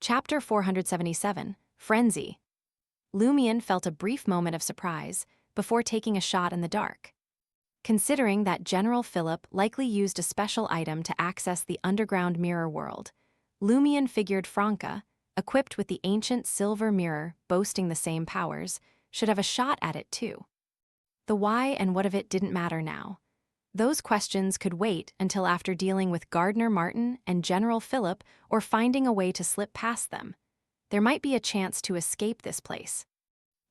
Chapter 477, Frenzy. Lumion felt a brief moment of surprise before taking a shot in the dark. Considering that General Philip likely used a special item to access the underground mirror world, Lumion figured Franca, equipped with the ancient silver mirror boasting the same powers, should have a shot at it too. The why and what of it didn't matter now. Those questions could wait until after dealing with Gardner Martin and General Philip or finding a way to slip past them. There might be a chance to escape this place.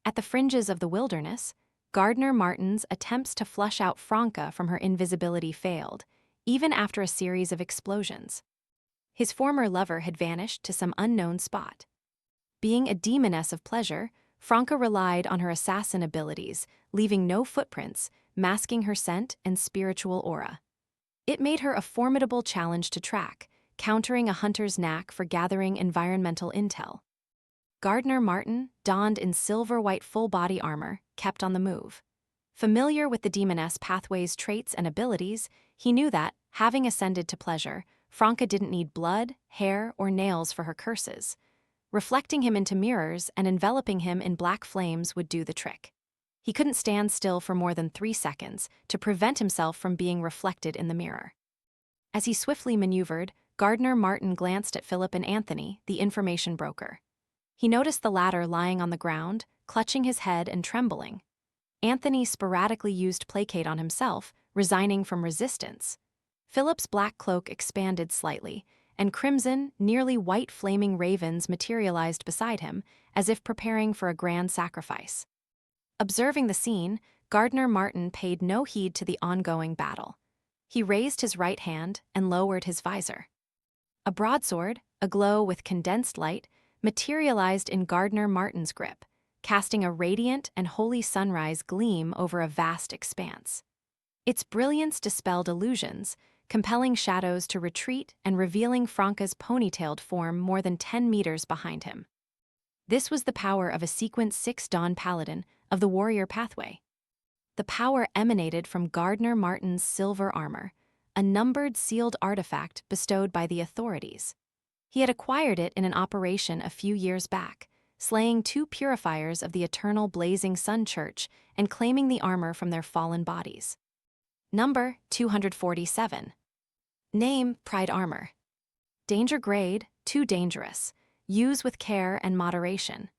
At the fringes of the wilderness, Gardner Martin's attempts to flush out Franca from her invisibility failed, even after a series of explosions. His former lover had vanished to some unknown spot. Being a demoness of pleasure, Franca relied on her assassin abilities, leaving no footprints, masking her scent and spiritual aura. It made her a formidable challenge to track, countering a hunter's knack for gathering environmental intel. Gardner Martin, donned in silver-white full-body armor, kept on the move. Familiar with the demoness pathway's traits and abilities, he knew that, having ascended to pleasure, Franca didn't need blood, hair, or nails for her curses. Reflecting him into mirrors and enveloping him in black flames would do the trick. He couldn't stand still for more than 3 seconds to prevent himself from being reflected in the mirror. As he swiftly maneuvered, Gardner Martin glanced at Philip and Anthony, the information broker. He noticed the latter lying on the ground, clutching his head and trembling. Anthony sporadically used placate on himself, resigning from resistance. Philip's black cloak expanded slightly, and crimson, nearly white flaming ravens materialized beside him, as if preparing for a grand sacrifice. Observing the scene, Gardner Martin paid no heed to the ongoing battle. He raised his right hand and lowered his visor. A broadsword, aglow with condensed light, materialized in Gardner Martin's grip, casting a radiant and holy sunrise gleam over a vast expanse. Its brilliance dispelled illusions, compelling shadows to retreat and revealing Franca's ponytailed form more than 10 meters behind him. This was the power of a Sequence 6 Dawn Paladin of the Warrior Pathway. The power emanated from Gardner Martin's silver armor, a numbered sealed artifact bestowed by the authorities. He had acquired it in an operation a few years back, slaying 2 purifiers of the Eternal Blazing Sun Church and claiming the armor from their fallen bodies. Number 247. Name: Pride Armor. Danger grade: Too dangerous. Use with care and moderation.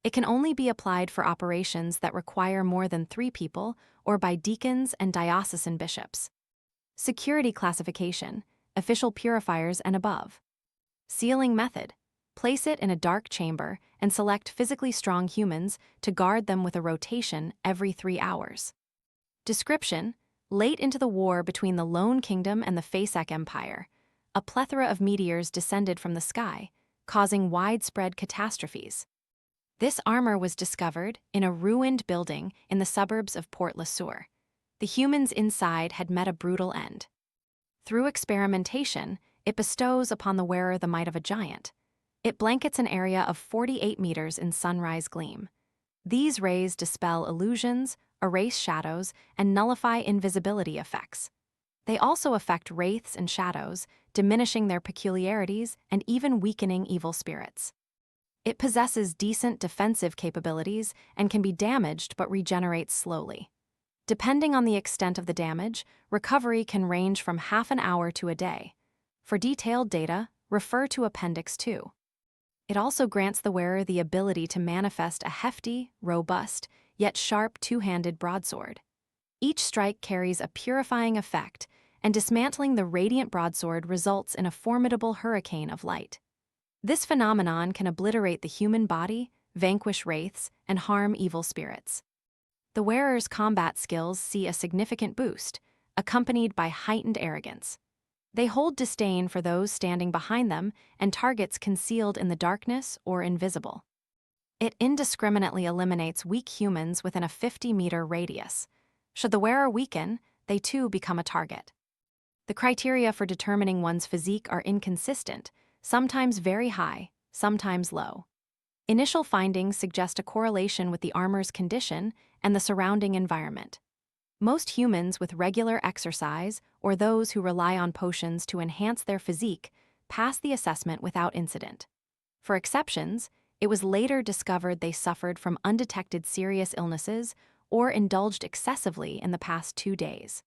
It can only be applied for operations that require more than 3 people or by deacons and diocesan bishops. Security classification: Official purifiers and above. Sealing method: place it in a dark chamber and select physically strong humans to guard them with a rotation every 3 hours. Description: late into the war between the Lone Kingdom and the Fasek Empire, a plethora of meteors descended from the sky, causing widespread catastrophes. This armor was discovered in a ruined building in the suburbs of Port LaSour. The humans inside had met a brutal end. Through experimentation, it bestows upon the wearer the might of a giant. It blankets an area of 48 meters in sunrise gleam. These rays dispel illusions, erase shadows, and nullify invisibility effects. They also affect wraiths and shadows, diminishing their peculiarities and even weakening evil spirits. It possesses decent defensive capabilities and can be damaged but regenerates slowly. Depending on the extent of the damage, recovery can range from half an hour to a day. For detailed data, refer to Appendix 2. It also grants the wearer the ability to manifest a hefty, robust, yet sharp 2-handed broadsword. Each strike carries a purifying effect, and dismantling the radiant broadsword results in a formidable hurricane of light. This phenomenon can obliterate the human body, vanquish wraiths, and harm evil spirits. The wearer's combat skills see a significant boost, accompanied by heightened arrogance. They hold disdain for those standing behind them and targets concealed in the darkness or invisible. It indiscriminately eliminates weak humans within a 50-meter radius. Should the wearer weaken, they too become a target. The criteria for determining one's physique are inconsistent, sometimes very high, sometimes low. Initial findings suggest a correlation with the armor's condition and the surrounding environment. Most humans with regular exercise or those who rely on potions to enhance their physique pass the assessment without incident. For exceptions, it was later discovered they suffered from undetected serious illnesses or indulged excessively in the past 2 days.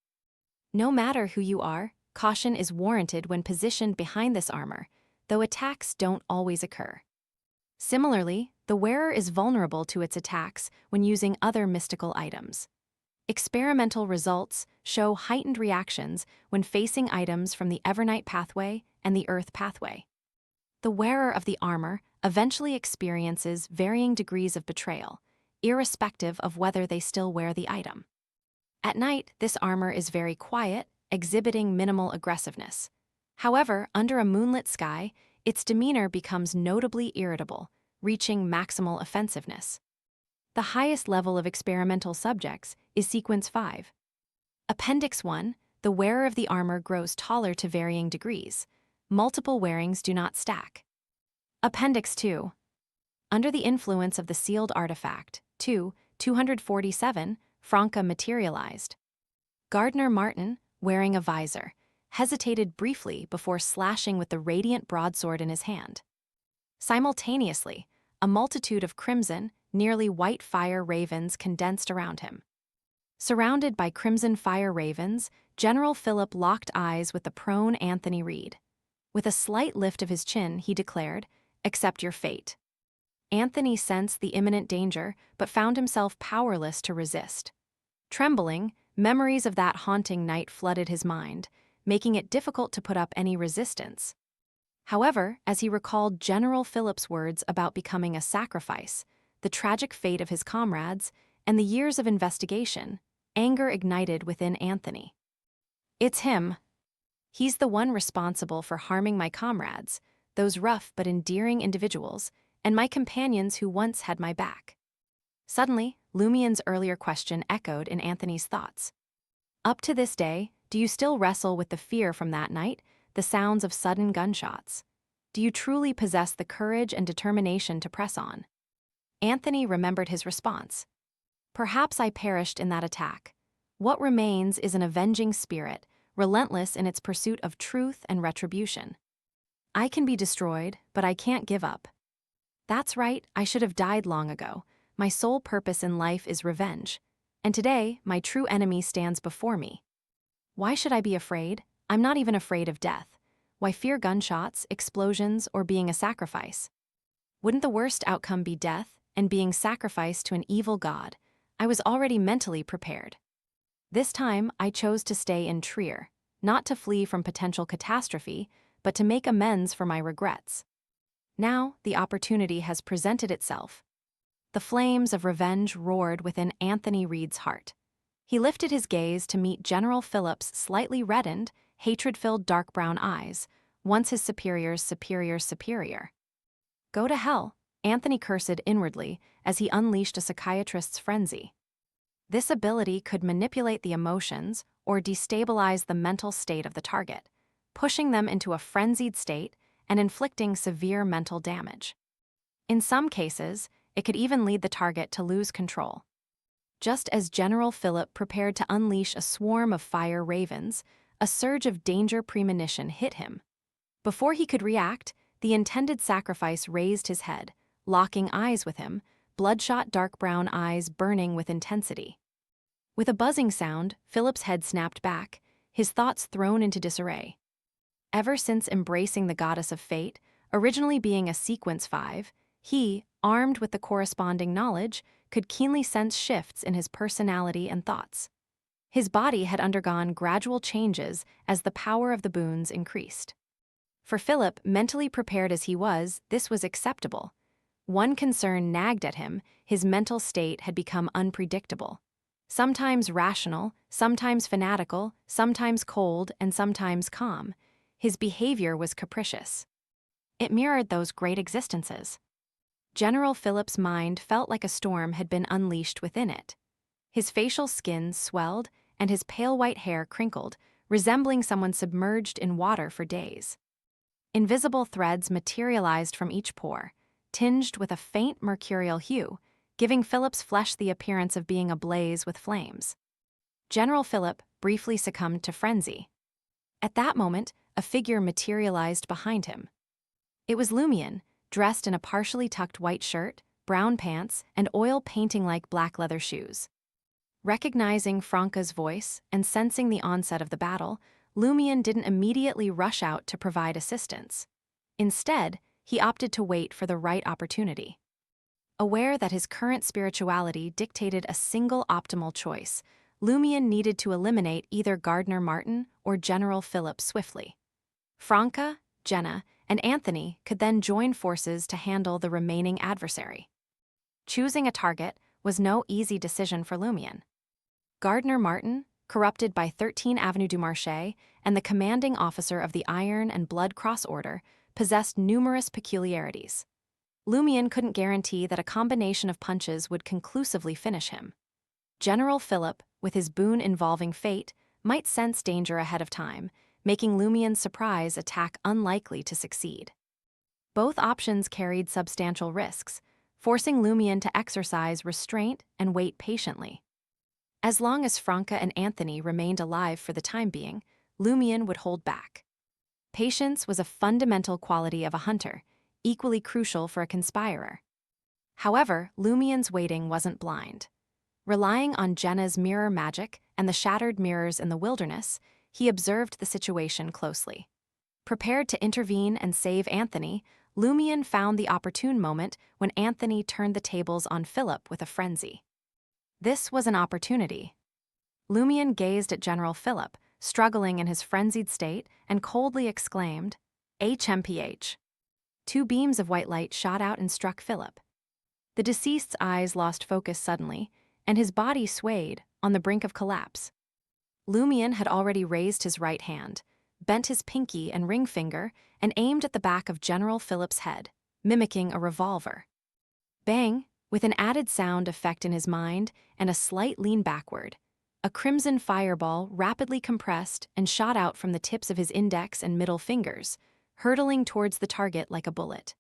No matter who you are, caution is warranted when positioned behind this armor, though attacks don't always occur. Similarly, the wearer is vulnerable to its attacks when using other mystical items. Experimental results show heightened reactions when facing items from the Evernight pathway and the Earth pathway. The wearer of the armor eventually experiences varying degrees of betrayal, irrespective of whether they still wear the item. At night, this armor is very quiet, exhibiting minimal aggressiveness. However, under a moonlit sky, its demeanor becomes notably irritable, reaching maximal offensiveness. The highest level of experimental subjects is Sequence 5. Appendix 1, the wearer of the armor grows taller to varying degrees. Multiple wearings do not stack. Appendix 2. Under the influence of the sealed artifact, 247, Franca materialized. Gardner Martin, wearing a visor, hesitated briefly before slashing with the radiant broadsword in his hand. Simultaneously, a multitude of crimson, nearly white fire ravens condensed around him. Surrounded by crimson fire ravens, General Philip locked eyes with the prone Anthony Reed. With a slight lift of his chin, he declared, "Accept your fate." Anthony sensed the imminent danger, but found himself powerless to resist. Trembling, memories of that haunting night flooded his mind, making it difficult to put up any resistance. However, as he recalled General Philip's words about becoming a sacrifice, the tragic fate of his comrades, and the years of investigation, anger ignited within Anthony. "It's him. He's the one responsible for harming my comrades, those rough but endearing individuals, and my companions who once had my back." Suddenly, Lumien's earlier question echoed in Anthony's thoughts. "Up to this day, do you still wrestle with the fear from that night, the sounds of sudden gunshots? Do you truly possess the courage and determination to press on?" Anthony remembered his response. "Perhaps I perished in that attack. What remains is an avenging spirit, relentless in its pursuit of truth and retribution. I can be destroyed, but I can't give up. That's right, I should have died long ago. My sole purpose in life is revenge. And today, my true enemy stands before me. Why should I be afraid? I'm not even afraid of death. Why fear gunshots, explosions, or being a sacrifice? Wouldn't the worst outcome be death and being sacrificed to an evil god? I was already mentally prepared. This time, I chose to stay in Trier, not to flee from potential catastrophe, but to make amends for my regrets. Now, the opportunity has presented itself." The flames of revenge roared within Anthony Reed's heart. He lifted his gaze to meet General Philip's slightly reddened, hatred-filled dark brown eyes, once his superior's superior. "Go to hell," Anthony cursed inwardly as he unleashed a psychiatrist's frenzy. This ability could manipulate the emotions or destabilize the mental state of the target, pushing them into a frenzied state and inflicting severe mental damage. In some cases, it could even lead the target to lose control. Just as General Philip prepared to unleash a swarm of fire ravens, a surge of danger premonition hit him. Before he could react, the intended sacrifice raised his head, locking eyes with him, bloodshot dark brown eyes burning with intensity. With a buzzing sound, Philip's head snapped back, his thoughts thrown into disarray. Ever since embracing the goddess of fate, originally being a Sequence 5, he, armed with the corresponding knowledge, could keenly sense shifts in his personality and thoughts. His body had undergone gradual changes as the power of the boons increased. For Philip, mentally prepared as he was, this was acceptable. One concern nagged at him: his mental state had become unpredictable. Sometimes rational, sometimes fanatical, sometimes cold, and sometimes calm. His behavior was capricious. It mirrored those great existences. General Philip's mind felt like a storm had been unleashed within it. His facial skin swelled, and his pale white hair crinkled, resembling someone submerged in water for days. Invisible threads materialized from each pore, tinged with a faint mercurial hue, giving Philip's flesh the appearance of being ablaze with flames. General Philip briefly succumbed to frenzy. At that moment, a figure materialized behind him. It was Lumien, dressed in a partially tucked white shirt, brown pants, and oil painting-like black leather shoes. Recognizing Franca's voice and sensing the onset of the battle, Lumion didn't immediately rush out to provide assistance. Instead, he opted to wait for the right opportunity. Aware that his current spirituality dictated a single optimal choice, Lumion needed to eliminate either Gardner Martin or General Philip swiftly. Franca, Jenna, and Anthony could then join forces to handle the remaining adversary. Choosing a target was no easy decision for Lumion. Gardner Martin, corrupted by 13 Avenue du Marché and the commanding officer of the Iron and Blood Cross Order, possessed numerous peculiarities. Lumion couldn't guarantee that a combination of punches would conclusively finish him. General Philip, with his boon involving fate, might sense danger ahead of time, making Lumion's surprise attack unlikely to succeed. Both options carried substantial risks, forcing Lumion to exercise restraint and wait patiently. As long as Franca and Anthony remained alive for the time being, Lumion would hold back. Patience was a fundamental quality of a hunter, equally crucial for a conspirer. However, Lumion's waiting wasn't blind. Relying on Jenna's mirror magic and the shattered mirrors in the wilderness, he observed the situation closely. Prepared to intervene and save Anthony, Lumion found the opportune moment when Anthony turned the tables on Philip with a frenzy. This was an opportunity. Lumion gazed at General Philip, struggling in his frenzied state, and coldly exclaimed, "HMPH." Two beams of white light shot out and struck Philip. The deceased's eyes lost focus suddenly, and his body swayed, on the brink of collapse. Lumion had already raised his right hand, bent his pinky and ring finger, and aimed at the back of General Philip's head, mimicking a revolver. Bang! With an added sound effect in his mind and a slight lean backward, a crimson fireball rapidly compressed and shot out from the tips of his index and middle fingers, hurtling towards the target like a bullet.